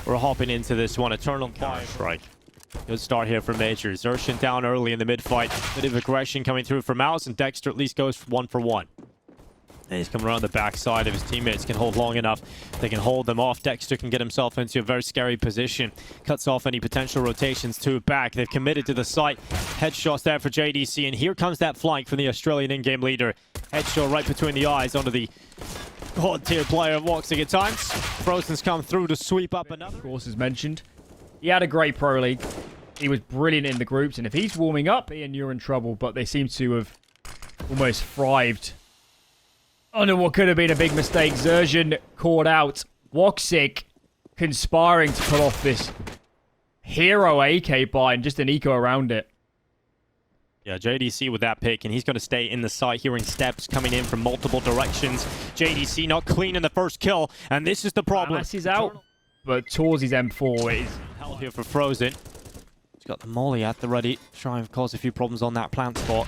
we're hopping into this one. Eternal Fire strike. Good start here for Major. Xerxin down early in the mid-fight. Bit of aggression coming through for MOUZ, and Dexter at least goes 1 for 1. And he's coming around the backside. If his teammates can hold long enough, they can hold them off. Dexter can get himself into a very scary position. Cuts off any potential rotations to back. They've committed to the site. Headshots there for JDC, and here comes that flank from the Australian in-game leader. Headshot right between the eyes onto the god-tier player of Woxic at times. Frozen's come through to sweep up another. Of course, as mentioned, he had a great Pro League. He was brilliant in the groups, and if he's warming up, Ian, you're in trouble. But they seem to have almost thrived under what could have been a big mistake. Xerxin caught out. Woxic conspiring to pull off this hero AK buy and just an eco around it. Yeah, JDC with that pick, and he's going to stay in the site, hearing steps coming in from multiple directions. JDC not clean in the first kill, and this is the problem. He's out, but towards his M4 is hell here for Frozen. He's got the molly at the ready, try and cause a few problems on that plant spot.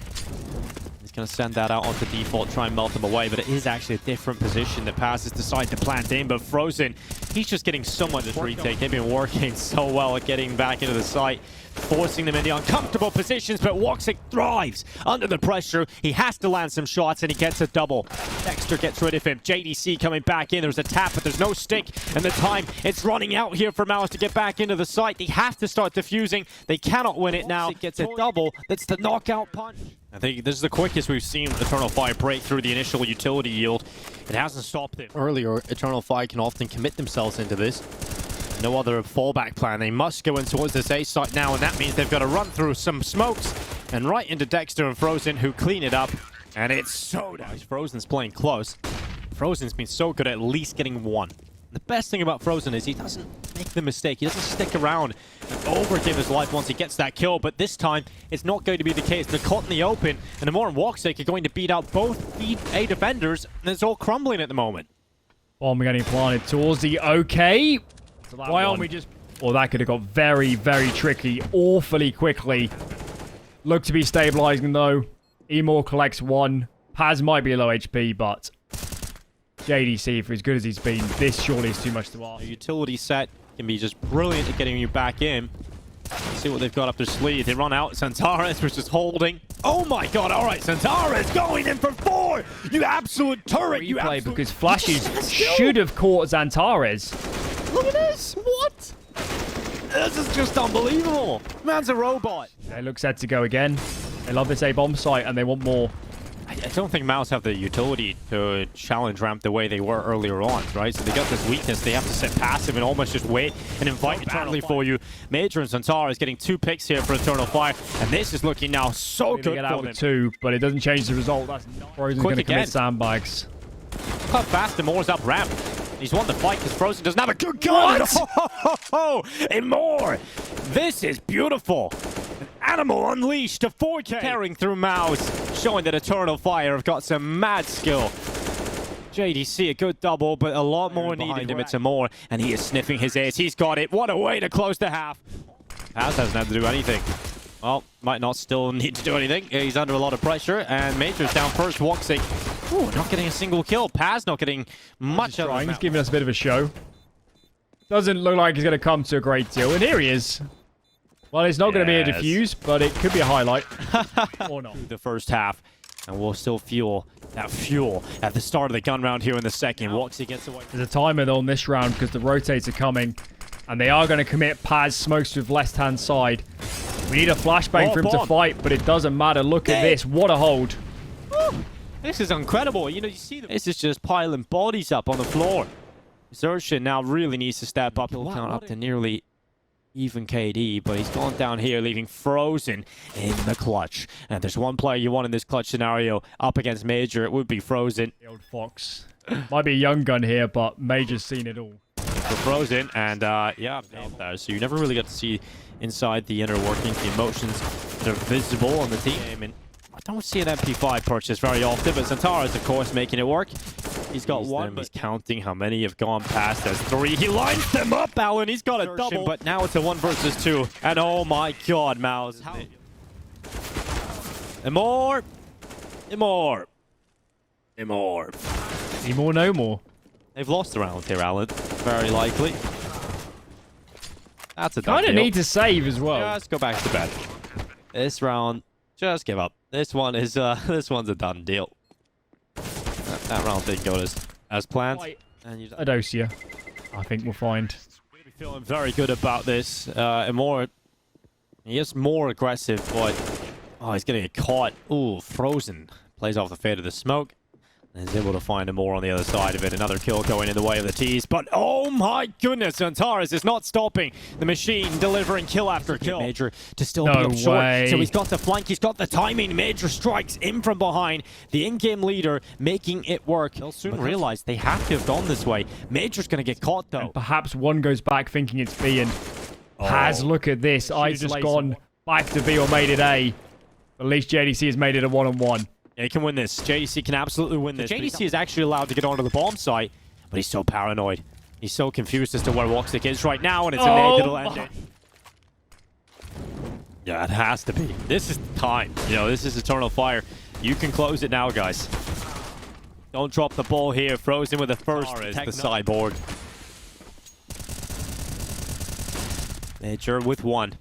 He's going to send that out onto default, try and melt them away, but it is actually a different position that passes decide to plant in. But Frozen, he's just getting so much retake. They've been working so well at getting back into the site, forcing them into uncomfortable positions, but Woxic thrives under the pressure. He has to land some shots, and he gets a double. Dexter gets rid of him. JDC coming back in. There's a tap, but there's no stick, and the time, it's running out here for MOUZ to get back into the site. They have to start defusing. They cannot win it now. It gets a double. That's the knockout punch. I think this is the quickest we've seen Eternal Fire break through the initial utility yield. It hasn't stopped it. Earlier, Eternal Fire can often commit themselves into this. No other fallback plan. They must go in towards this A site now, and that means they've got to run through some smokes and right into Dexter and Frozen, who clean it up. And it's so nice. Frozen's playing close. Frozen's been so good at least getting one. The best thing about Frozen is he doesn't make the mistake. He doesn't stick around and overgive his life once he gets that kill. But this time, it's not going to be the case. They're caught in the open, and Amor and Woxic are going to beat out both A defenders, and it's all crumbling at the moment. Bomb getting planted towards the OK. Why aren't we just... Well, that could have got very, very tricky awfully quickly. Look to be stabilizing, though. imoRR collects 1. Paz might be low HP, but JDC, for as good as he's been, this surely is too much to ask. The utility set can be just brilliant at getting you back in. Let's see what they've got up their sleeve. They run out. XANTARES, which is holding. Oh my god, all right. XANTARES going in for 4. You absolute turret. You absolute... because flashes should have caught XANTARES. Look at this. What? This is just unbelievable. Man's a robot. They look set to go again. They love this A-bomb site, and they want more. I don't think MOUZ have the utility to challenge ramp the way they were earlier on, right? So they got this weakness. They have to sit passive and almost just wait and invite Eternally for you. Major and XANTARES getting 2 picks here for Eternal Fire, and this is looking now so good get out with 2, but it doesn't change the result. That's not Frozen's going to commit sandbags. Look how fast imoRR's up ramp. He's won the fight because Frozen doesn't have a good gun. Oh, imoRR! This is beautiful. Animal unleashed to 4K. Carrying through MOUZ, showing that Eternal Fire have got some mad skill. JDC, a good double, but a lot more needed him. It's imoRR, and he is sniffing his ace. He's got it. What a way to close the half. Paz hasn't had to do anything. Well, might not still need to do anything. He's under a lot of pressure, and Major's down first. Woxic, not getting a single kill. Paz not getting much of it. He's giving us a bit of a show. Doesn't look like he's going to come to a great deal, and here he is. Well, it's not going to be a defuse, but it could be a highlight. Or not. The first half, and we'll still feel that fuel at the start of the gun round here in the second. Woxic gets away. There's a timer, though, on this round because the rotates are coming, and they are going to commit. Paz smokes with left-hand side. We need a flashbang for him to fight, but it doesn't matter. Look at this. What a hold. Woo. This is incredible. You know, you see this is just piling bodies up on the floor. Xerxin now really needs to step up. He'll count up to nearly even KD, but he's gone down here, leaving Frozen in the clutch. And there's one player you want in this clutch scenario up against Major, it would be Frozen. The old Fox. Might be a young gun here, but Major's seen it all. For Frozen, and yeah, out there. So you never really get to see inside the inner workings, the emotions that are visible on the team. And I don't see an MP5 purchase very often, but XANTARES, of course, making it work. He's got one, but he's counting how many have gone past. There's 3. He lines them up, Alan. He's got a double. But now it's a 1 versus 2. And oh my god, MOUZ. imoRR. imoRR. imoRR. Any more, no more. They've lost the round here, Alan. Very likely. That's a done Kind of deal. need to save as well. Just go back to bed. This round, just give up. This one is this one's a done deal. That round didn't go as planned. And you Adosia, I think we'll find. feeling very good about this. And more, he is more aggressive, but oh, he's gonna get caught. Ooh, frozen. Plays off the fade of the smoke. And is able to find him more on the other side of it. Another kill going in the way of the tease. But oh my goodness, XANTARES is not stopping. The machine delivering kill after kill. Major to still be up short. So he's got the flank, he's got the timing. Major strikes in from behind. The in-game leader making it work. They'll soon realize they have to have gone this way. Major's going to get caught though. And perhaps one goes back thinking it's B and Paz, look at this. I've just gone back to B or made it A. At least JDC has made it a one-on-one. Yeah, he can win this. JDC can absolutely win this. JDC is actually allowed to get onto the bomb site, but he's so paranoid. He's so confused as to where Woxic is right now, and it's a nade that'll end it. Yeah, it has to be. This is time. You know, this is Eternal Fire. You can close it now, guys. Don't drop the ball here. Frozen with the first. The sideboard. Major with one.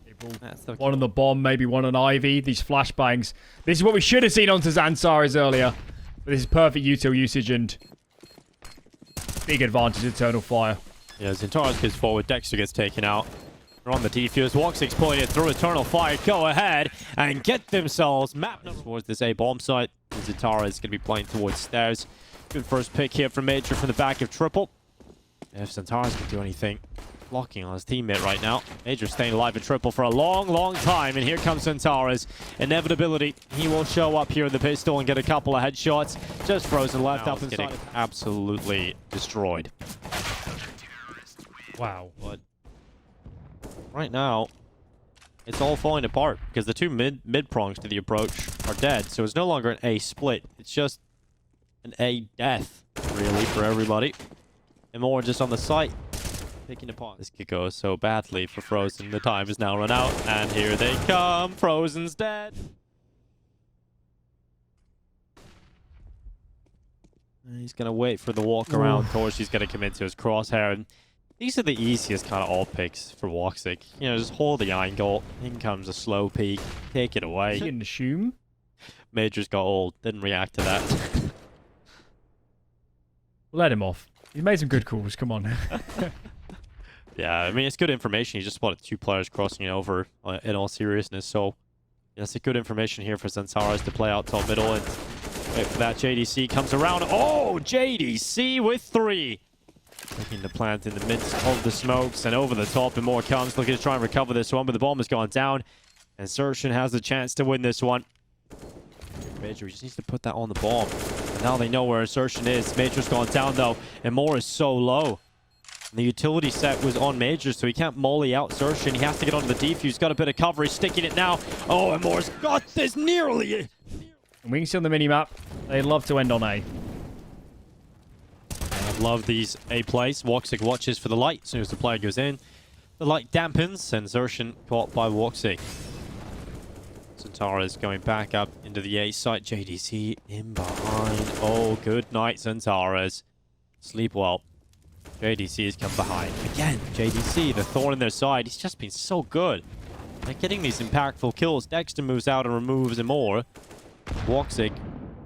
One on the bomb, maybe one on Ivy. These flashbangs. This is what we should have seen onto XANTARES earlier. But this is perfect util usage and big advantage of Eternal Fire. Yeah, XANTARES goes forward. Dexter gets taken out. They're on the defuse. Woxic's pointed through Eternal Fire. Go ahead and get themselves mapped towards this A bomb site. XANTARES is going to be playing towards stairs. Good first pick here from Major from the back of triple. If XANTARES can do anything. Blocking on his teammate right now. Major staying alive in triple for a long, long time. And here comes XANTARES. Inevitability. He will show up here in the pistol and get a couple of headshots. Just frozen left up inside. Absolutely destroyed. Wow. But right now, it's all falling apart because the two mid prongs to the approach are dead. So it's no longer an A split. It's just an A death, really, for everybody. And more just on the site. Picking apart. This could go so badly for Frozen. The time is now run out, and here they come. Frozen's dead. And he's gonna wait for the walk around. Torchy's gonna come into his crosshair, and these are the easiest kind of alt picks for Woxic. You know, just hold the angle. In comes a slow peek. Take it away. In the shoom. Major's got old. Didn't react to that. Let him off. He made some good calls. Come on. Yeah, I mean, it's good information. He just spotted two players crossing over in all seriousness. So, yeah, it's a good information here for XANTARES to play out top middle. And wait for that. JDC comes around. Oh, JDC with 3. Looking to plant in the midst of the smokes and over the top. And more comes. Looking to try and recover this one. But the bomb has gone down. And Sershin has the chance to win this one. Major just needs to put that on the bomb. And now they know where Sershin is. Major's gone down, though. And more is so low. The utility set was on Major, so he can't molly out Sershin. He has to get onto the defuse. Got a bit of cover. He's sticking it now. Oh, and Moore's got this nearly. And we can see on the minimap, they'd love to end on A. I love these A plays. Woxic watches for the light. As soon as the player goes in, the light dampens, and Sershin caught by Woxic. XANTARES going back up into the A site. JDC in behind. Oh, good night, XANTARES. Sleep well. JDC has come behind. Again, JDC, the thorn in their side. He's just been so good at getting these impactful kills. Dexter moves out and removes more. Woxic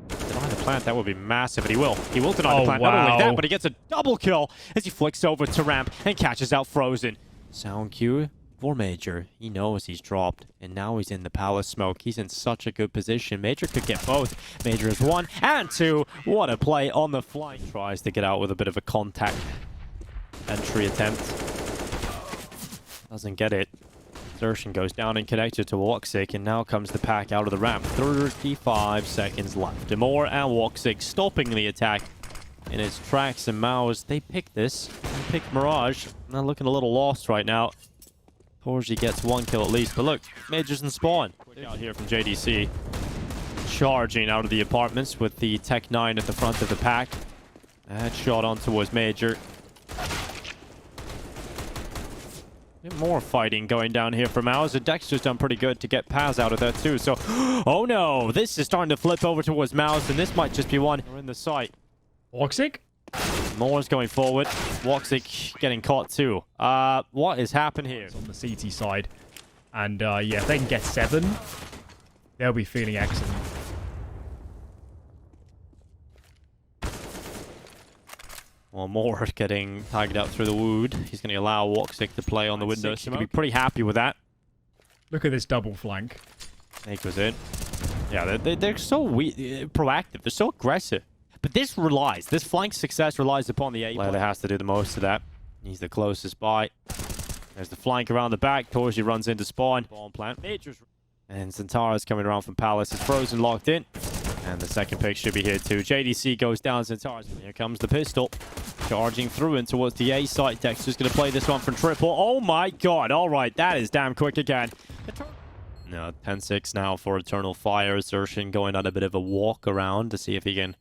deny the plant. That would be massive, and he will. He will deny the plant. Wow. Not only that, but he gets a double kill as he flicks over to ramp and catches out Frozen. Sound cue for Major. He knows he's dropped, and now he's in the palace smoke. He's in such a good position. Major could get both. Major is 1 and 2. What a play on the fly. Tries to get out with a bit of a contact entry attempt. Doesn't get it. Sershin goes down and connected to Woxic, and now comes the pack out of the ramp. 35 seconds left. Demore and Woxic stopping the attack in its tracks, and MOUZ, they pick this. They pick Mirage. They're looking a little lost right now. Torji gets 1 kill at least, but look, Major's in spawn. Quick out here from JDC. Charging out of the apartments with the Tech 9 at the front of the pack. That shot on towards Major. More fighting going down here for MOUZ. And Dexter's done pretty good to get Paz out of there too. So, oh no, this is starting to flip over towards MOUZ, and this might just be one. We're in the site. Woxic? Moore's going forward. Woxic getting caught too. What is happening here? On the CT side. And yeah, if they can get 7, they'll be feeling excellent. Well, Moore getting tagged out through the wood. He's going to allow Woxic to play on the window. So he'll be pretty happy with that. Look at this double flank. Snake was in. Yeah, they're so proactive. They're so aggressive. But this flank success relies upon the A player that has to do the most of that. He's the closest by. There's the flank around the back. Torji runs into spawn. Bomb plant. And XANTARES coming around from Palace. Is frozen, locked in. And the second pick should be here too. JDC goes down. XANTARES. Here comes the pistol. Charging through in towards the A site. Dexter's going to play this one from triple. Oh my god. All right. That is damn quick again. No, 10-6 now for Eternal Fire. Assertion going on a bit of a walk around to see if he can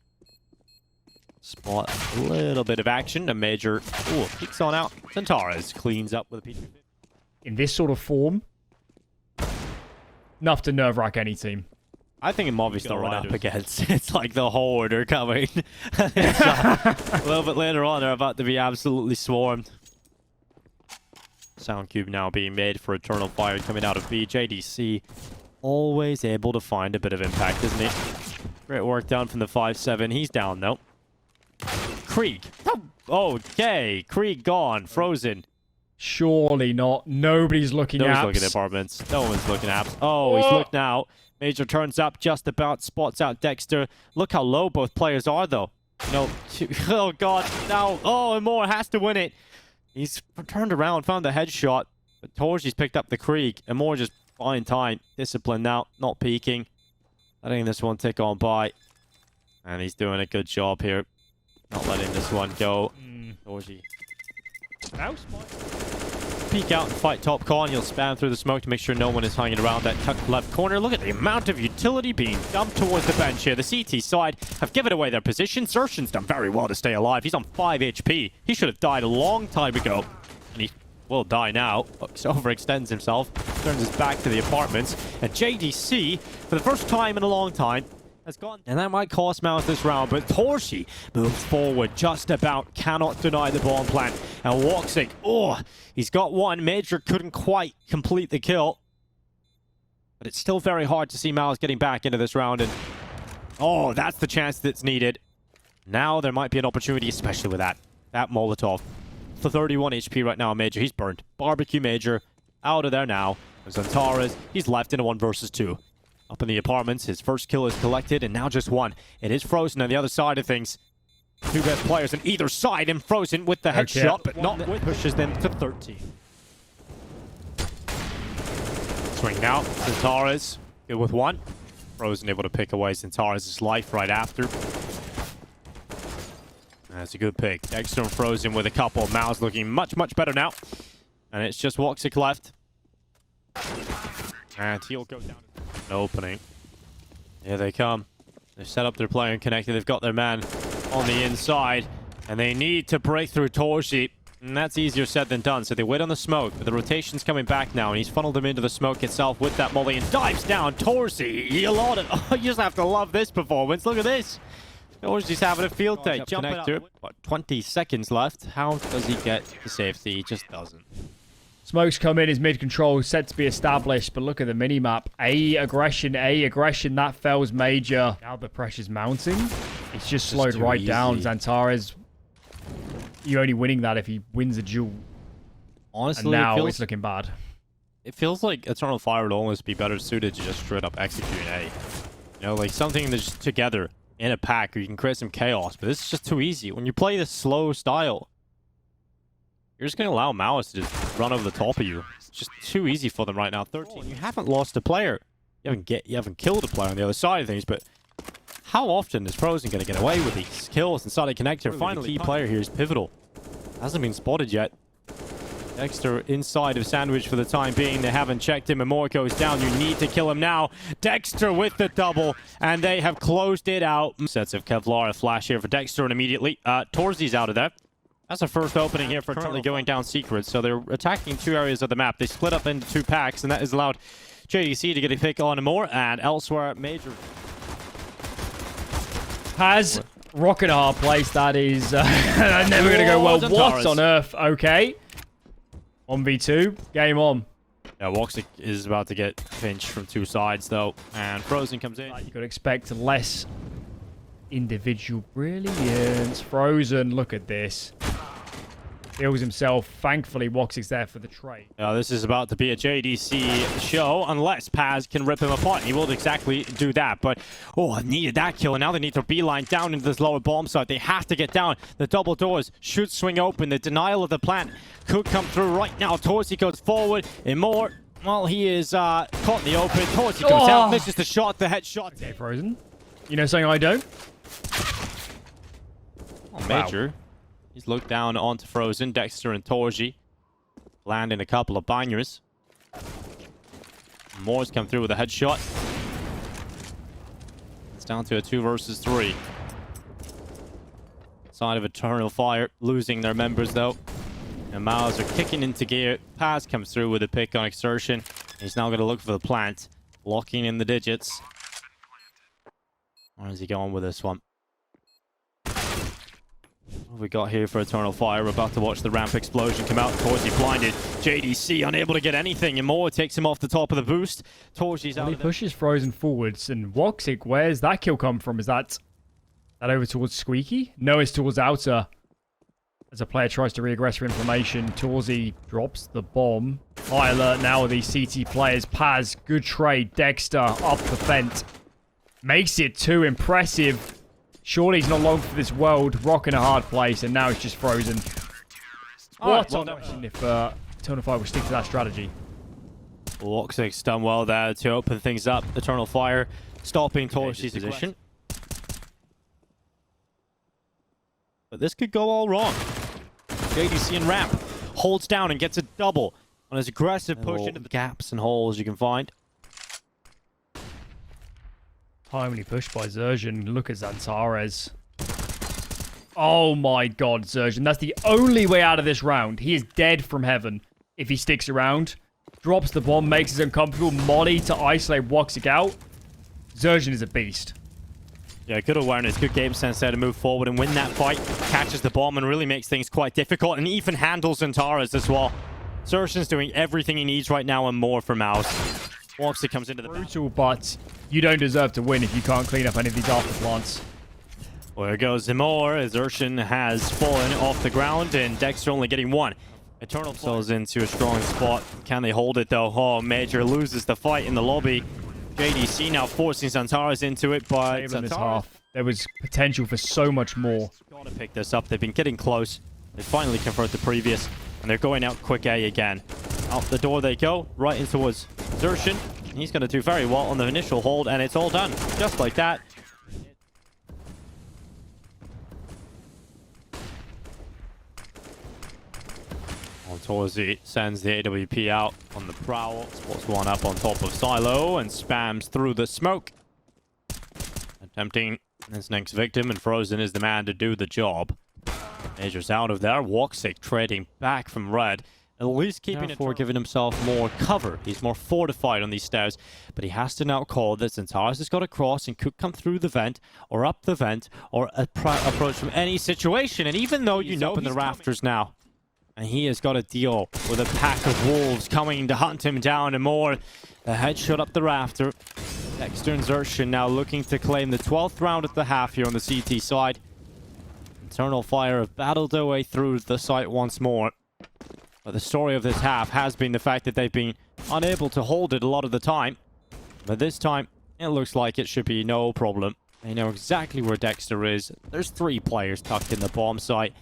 spot a little bit of action. A major peeks on out. XANTARES cleans up with a P250. In this sort of form, enough to nerve-wrack any team. I think Movi's not run up against. It's like the horde are coming. A little bit later on, they're about to be absolutely swarmed. Sound cube now being made for Eternal Fire coming out of B. JDC always able to find a bit of impact, isn't he? Great work down from the 5-7. He's down though. Krieg. Okay, Krieg gone, frozen. Surely not. Nobody's looking at. Nobody's looking at apartments. No one's looking at. Oh, he's looked now. Major turns up just about, spots out Dexter. Look how low both players are though. No. Oh god. Now. Oh, and Moore has to win it. He's turned around, found the headshot, but Torji's picked up the Krieg, and Moore just buying time. Disciplined now, not peeking. Letting this one tick on by. And he's doing a good job here. Not letting this one go. Torji. Peek out and fight top con. You'll spam through the smoke to make sure no one is hanging around that tucked left corner. Look at the amount of utility being dumped towards the bench here. The CT side have given away their position. Xerxion's done very well to stay alive. He's on 5 HP. He should have died a long time ago. And he will die now. Looks overextends himself. Turns his back to the apartments. And JDC, for the first time in a long time, has gone. And that might cost MOUZ this round, but Torji moves forward just about. Cannot deny the bomb plant. And Woxic, he's got one. Major couldn't quite complete the kill. But it's still very hard to see MOUZ getting back into this round. And that's the chance that's needed. Now there might be an opportunity, especially with that Molotov. For 31 HP right now, Major. He's burned. Barbecue Major out of there now. XANTARES, he's left in a 1 versus 2. Up in the apartments, his first kill is collected, and now just one. It is frozen on the other side of things. Two best players on either side, and frozen with the headshot, but not with. Pushes them to 13. Swing now, XANTARES, good with one. Frozen able to pick away XANTARES' life right after. That's a good pick. Dexter and Frozen with a couple. MOUZ looking much, much better now. And it's just Woxic left. And he'll go down. Opening. Here they come. They've set up their player and connected. They've got their man on the inside. And they need to break through Torji. And that's easier said than done. So they wait on the smoke. But the rotation's coming back now. And he's funneled them into the smoke itself with that molly. And dives down. Torji. You just have to love this performance. Look at this. Torji's having a field day. Jumping up. What, 20 seconds left. How does he get to safety? He just doesn't. Smoke's come in, his mid-control set to be established, but look at the mini-map. A aggression, that fails Major. Now the pressure's mounting. It's just slowed right down. XANTARES, you're only winning that if he wins a duel. Honestly, and now it's looking bad. It feels like Eternal Fire would almost be better suited to just straight up executing A. You know, like something that's just together in a pack where you can create some chaos, but this is just too easy. When you play this slow style, you're just going to allow MOUZ to just run over the top of you. It's just too easy for them right now. 13. You haven't lost a player. You haven't killed a player on the other side of things, but how often is Frozen going to get away with these kills inside a connector? Finally, the key player here is pivotal. Hasn't been spotted yet. Dexter inside of Sandwich for the time being. They haven't checked him, and Moore goes down. You need to kill him now. Dexter with the double, and they have closed it out. Sets of Kevlar, a flash here for Dexter, and immediately Torzi's out of there. That's the first opening here for currently going down secret. So they're attacking 2 areas of the map. They split up into 2 packs, and that has allowed JDC to get a pick on Moore. And elsewhere, Major has Rock and a hard place. That is never going to go well. What on earth? Okay. 1v2. Game on. Yeah, Woxic is about to get pinched from two sides, though. And Frozen comes in. You could expect less individual brilliance. Frozen, look at this. Feels himself. Thankfully, Woxic's there for the trade. This is about to be a JDC show, unless Paz can rip him apart. He will exactly do that, but, oh, I needed that kill, and now they need to beeline down into this lower bomb site. They have to get down. The double doors should swing open. The denial of the plant could come through right now. Torsi goes forward. imoRR, well, he is caught in the open. Torsi goes out, misses the shot, the headshot. Okay, Frozen. You know something I don't? Oh, Major. Wow. He's looked down onto Frozen. Dexter and Torji landing a couple of bangers. Moore's come through with a headshot. It's down to a 2 versus 3. Side of Eternal Fire losing their members, though. And MOUZ are kicking into gear. Paz comes through with a pick on Exertion. He's now going to look for the plant. Locking in the digits. Where is he going with this one? What have we got here for Eternal Fire? We're about to watch the ramp explosion come out. Torji blinded. JDC unable to get anything. imoRR takes him off the top of the boost. Torji's out. He pushes Frozen forwards. And Woxic, where's that kill come from? Is that over towards Squeaky? No, it's towards Outer. As a player tries to regress for information, Torsi drops the bomb. High alert now with these CT players. Paz, good trade. Dexter up the vent. Makes it 2. Impressive. Surely he's not long for this world. Rock in a hard place, and now it's just Frozen. What on question if Eternal Fire will stick to that strategy? Woxic's done well there to open things up. Eternal Fire stopping Torsi's position. But this could go all wrong. JDC and ramp holds down and gets a double on his aggressive push into the gaps and holes you can find. Timely push by Zerjan. Look at XANTARES. Oh my god, Zerjan. That's the only way out of this round. He is dead from heaven if he sticks around. Drops the bomb, makes it uncomfortable. Molly to isolate Woxic out. Zerjan is a beast. Yeah, good awareness, good game sense there to move forward and win that fight. Catches the bomb and really makes things quite difficult, and even handles XANTARES as well. Zerjan's doing everything he needs right now and more for MOUZ. Woxic comes into the brutal, but you don't deserve to win if you can't clean up any of these after plants. Well, there goes imoRR. Zerjan has fallen off the ground, and Dexter only getting 1. Eternal falls into a strong spot. Can they hold it, though? Oh, Major loses the fight in the lobby. JDC now forcing XANTARES into it, but there was potential for so much more. Gotta pick this up. They've been getting close. They finally convert the previous, and they're going out quick A again. Out the door they go, right in towards Zerjan. He's going to do very well on the initial hold, and it's all done. Just like that. Torsi sends the AWP out on the prowl. Spots one up on top of Silo and spams through the smoke. Attempting his next victim, and Frozen is the man to do the job. Major's out of there. Woxic trading back from red. At least keeping it for giving himself more cover. He's more fortified on these stairs, but he has to now call that XANTARES has got across and could come through the vent, or up the vent, or approach from any situation. And even though you know in the rafters now, and he has got to deal with a pack of wolves coming to hunt him down and more. The headshot up the rafter. Dexter and Zerjan now looking to claim the 12th round at the half here on the CT side. Eternal Fire have battled their way through the site once more. But the story of this half has been the fact that they've been unable to hold it a lot of the time. But this time, it looks like it should be no problem. They know exactly where Dexter is. There's 3 players tucked in the bomb site.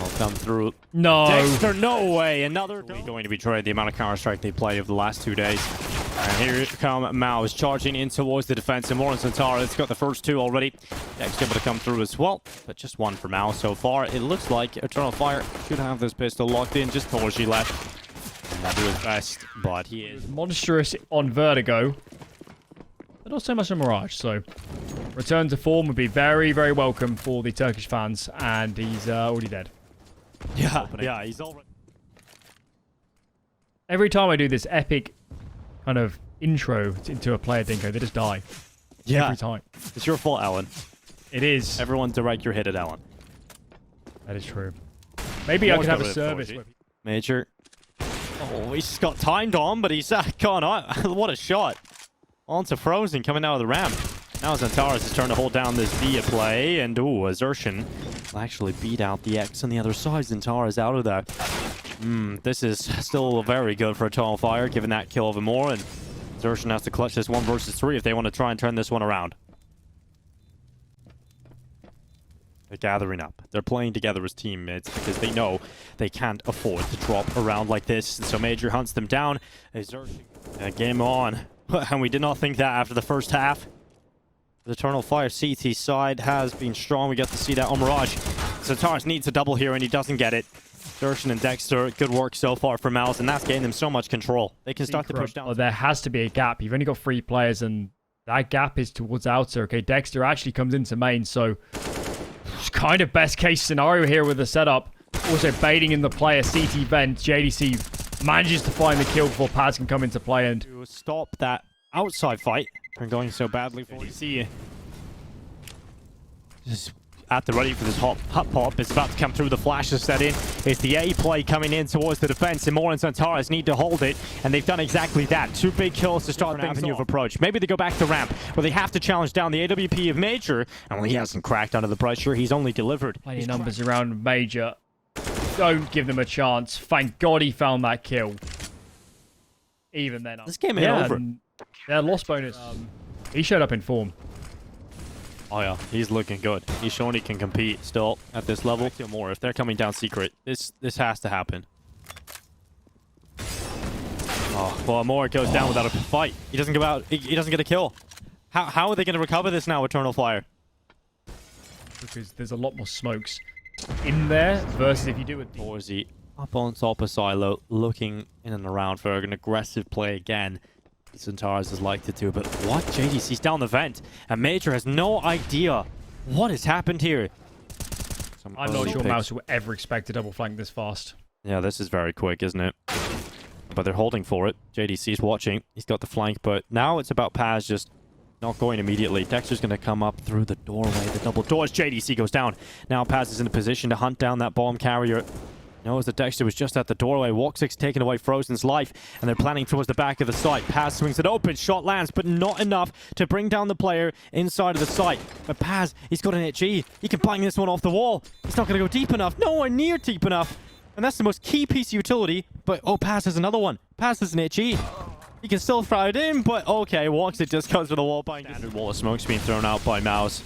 I'll come through. No. Dexter, no way. Another going to be traded the amount of Counter-Strike they played over the last 2 days. And here come MOUZ charging in towards the defense. And more on XANTARES. It's got the first 2 already. Dexter able to come through as well. But just 1 for MOUZ so far. It looks like Eternal Fire should have this pistol locked in. Just Torji left. And he'll do his best. But he is monstrous on Vertigo. But not so much on Mirage. So return to form would be very, very welcome for the Turkish fans. And he's already dead. Yeah, he's already. Every time I do this epic kind of intro into a player, Dinko, they just die. Yeah. Every time. It's your fault, Alan. It is. Everyone direct your hit at Alan. That is true. Maybe I could have a service. Major. Oh, he's just got timed on, but he's gone on. What a shot. Onto Frozen coming out of the ramp. Now XANTARES is trying to hold down this via play, and ooh, Assertion will actually beat out the X on the other side. XANTARES out of there. This is still very good for a Tall Fire, given that kill of imoRR, and Assertion has to clutch this 1 versus 3 if they want to try and turn this one around. They're gathering up. They're playing together as teammates because they know they can't afford to drop around like this. And so Major hunts them down. Game on. And we did not think that after the first half. The Eternal Fire CT side has been strong. We get to see that on Mirage. XANTARES needs a double here and he doesn't get it. Dershin and Dexter, good work so far for MOUZ, and that's getting them so much control. They can start to push down. Oh, there has to be a gap. You've only got 3 players and that gap is towards outer. Okay, Dexter actually comes into main, so it's kind of best case scenario here with the setup. Also baiting in the player CT vent. JDC manages to find the kill before Paz can come into play and to stop that outside fight from going so badly for JDC. Just at the ready for this hot pop. It's about to come through. The flash is set in. It's the A play coming in towards the defense. imoRR and XANTARES need to hold it, and they've done exactly that. 2 big kills to start things avenue of approach. Maybe they go back to ramp, where they have to challenge down the AWP of Major, and when he hasn't cracked under the pressure, he's only delivered. Plenty of numbers around Major. Don't give them a chance. Thank God he found that kill. Even then. This game ain't over. Their loss bonus. He showed up in form. Oh yeah, he's looking good. He's showing he can compete still at this level. imoRR, if they're coming down secret, this has to happen. Oh, well, imoRR goes down without a fight. He doesn't go out. He doesn't get a kill. How are they going to recover this now, Eternal Fire? Because there's a lot more smokes in there versus if you do it. Borzy up on top of Silo, looking in and around for an aggressive play again. XANTARES has liked it too, but what? JDC's down the vent, and Major has no idea what has happened here. I'm not sure MOUZ will ever expect to double flank this fast. Yeah, this is very quick, isn't it? But they're holding for it. JDC's watching. He's got the flank, but now it's about Paz just not going immediately. Dexter's going to come up through the doorway. The double doors. JDC goes down. Now Paz is in a position to hunt down that bomb carrier. Knows that Dexter was just at the doorway. Walk6 taking away Frozen's life, and they're planning towards the back of the site. Paz swings it open. Shot lands, but not enough to bring down the player inside of the site. But Paz, he's got an HE. He can bang this one off the wall. He's not going to go deep enough. Nowhere near deep enough. And that's the most key piece of utility. But, oh, Paz has another one. Paz has an HE. He can still throw it in, but okay. Walk6 just goes for the wall. Standard wall of smoke's being thrown out by MOUZ.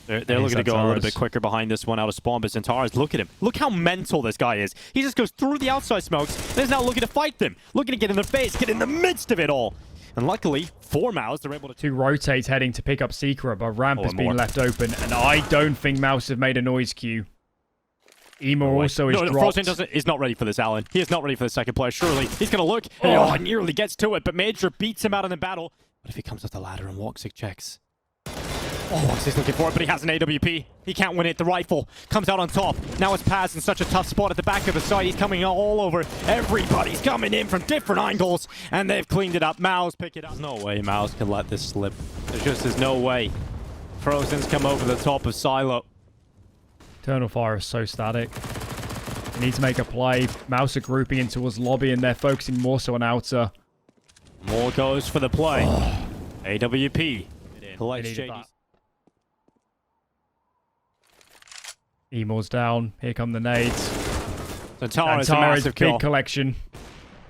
They're looking to go a little bit quicker behind this one out of spawn, but XANTARES, look at him. Look how mental this guy is. He just goes through the outside smokes and is now looking to fight them. Looking to get in their face, get in the midst of it all. And luckily, for MOUZ, they're able to rotate heading to pick up Secret, but ramp has been left open, and I don't think MOUZ have made a noise cue. imoRR also is dropped. Frozen is not ready for this, Alan. He is not ready for the second player. Surely he's going to look. Oh, nearly gets to it, but Major beats him out in the battle. But if he comes up the ladder and Walk6 checks. Oh, he's looking for it, but he has an AWP. He can't win it. The rifle comes out on top. Now it's Paz in such a tough spot at the back of the site. He's coming all over. Everybody's coming in from different angles, and they've cleaned it up. MOUZ pick it up. There's no way MOUZ can let this slip. There just is no way. Frozen's come over the top of Silo. Eternal Fire is so static. They need to make a play. MOUZ are grouping in towards lobby, and they're focusing more so on outer. More goes for the play. AWP. Collects JD. imoRR's down. Here come the nades. XANTARES, a massive kill. Big collection.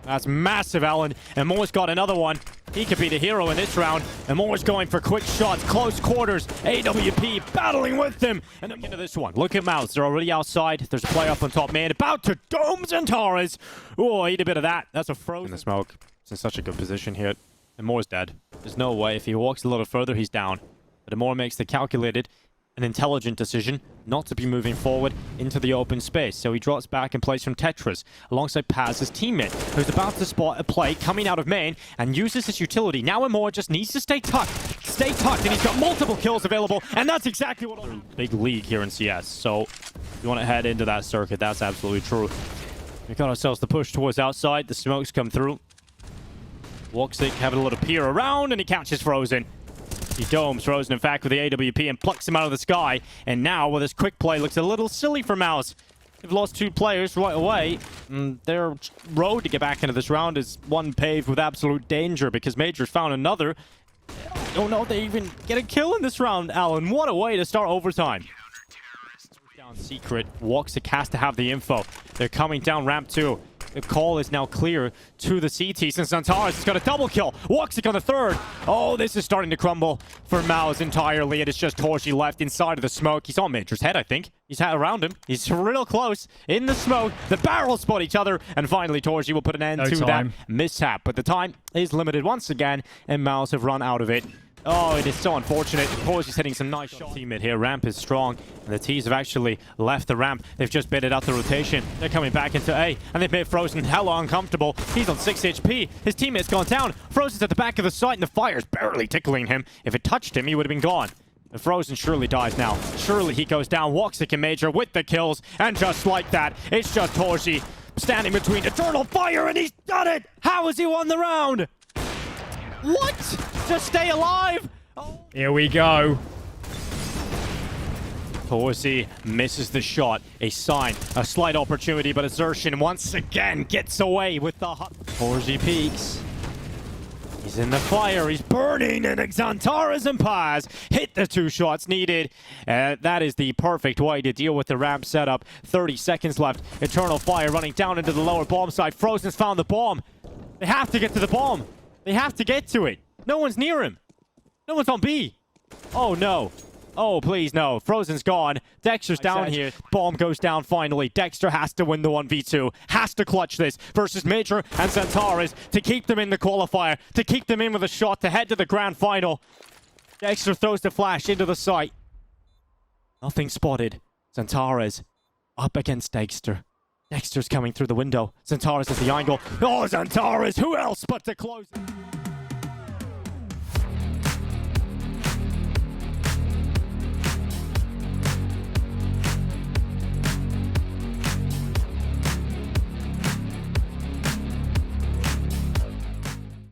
That's massive, Alan. And imoRR's got another one. He could be the hero in this round. And imoRR's going for quick shots, close quarters. AWP battling with them. And then into this one. Look at MOUZ. They're already outside. There's a player up on top, man. About to dome XANTARES. Oh, eat a bit of that. That's a Frozen. In the smoke. It's in such a good position here. imoRR's dead. There's no way. If he walks a little further, he's down. But imoRRR makes the calculated an intelligent decision not to be moving forward into the open space. So he drops back and plays from Tetris alongside Paz's teammate, who's about to spot a play coming out of main and uses his utility. Now imoRRR just needs to stay tucked, and he's got multiple kills available, and that's exactly what... Big league here in CS, so if you want to head into that circuit, that's absolutely true. We got ourselves the push towards outside. The smokes come through. Walk6 having a little peer around, and he catches Frozen. He domes Frozen, in fact, with the AWP and plucks him out of the sky. And now, with his quick play, looks a little silly for MOUZ. They've lost 2 players right away. Their road to get back into this round is one paved with absolute danger because Major's found another. I don't know if they even get a kill in this round, Alan. What a way to start overtime. Down secret. Woxic has to have the info. They're coming down ramp 2. The call is now clear to the CT since XANTARES has got a double kill. Woxic on the 3rd. Oh, this is starting to crumble for MOUZ entirely. It is just Torshi left inside of the smoke. He's on Major's head, I think. He's around him. He's real close in the smoke. The barrels spot each other. And finally, Torshi will put an end to that mishap. But the time is limited once again, and MOUZ have run out of it. Oh, it is so unfortunate. Torshi's hitting some nice shots. Teammate here. Ramp is strong. And the T's have actually left the ramp. They've just baited out the rotation. They're coming back into A. And they've made Frozen hella uncomfortable. He's on 6 HP. His teammate's gone down. Frozen's at the back of the site and the fire's barely tickling him. If it touched him, he would have been gone. And Frozen surely dies now. Surely he goes down. Woxic and Major with the kills. And just like that, it's just Torshi standing between eternal fire, and he's done it! How has he won the round? What? Just stay alive? Oh. Here we go. Torshi misses the shot. A sign, a slight opportunity, but Exertion once again gets away with the hut. Torshi peeks. He's in the fire. He's burning, and XANTARES and Paz hit the 2 shots needed. That is the perfect way to deal with the ramp setup. 30 seconds left. Eternal fire running down into the lower bomb site. Frozen's found the bomb. They have to get to the bomb. They have to get to it. No one's near him. No one's on B. Oh, no. Oh, please, no. Frozen's gone. Dexter's down here. Bomb goes down finally. Dexter has to win the 1v2. Has to clutch this versus Major and XANTARES to keep them in the qualifier. To keep them in with a shot to head to the grand final. Dexter throws the flash into the site. Nothing spotted. XANTARES up against Dexter. Dexter's coming through the window. XANTARES at the angle. Oh, XANTARES! Who else but to close?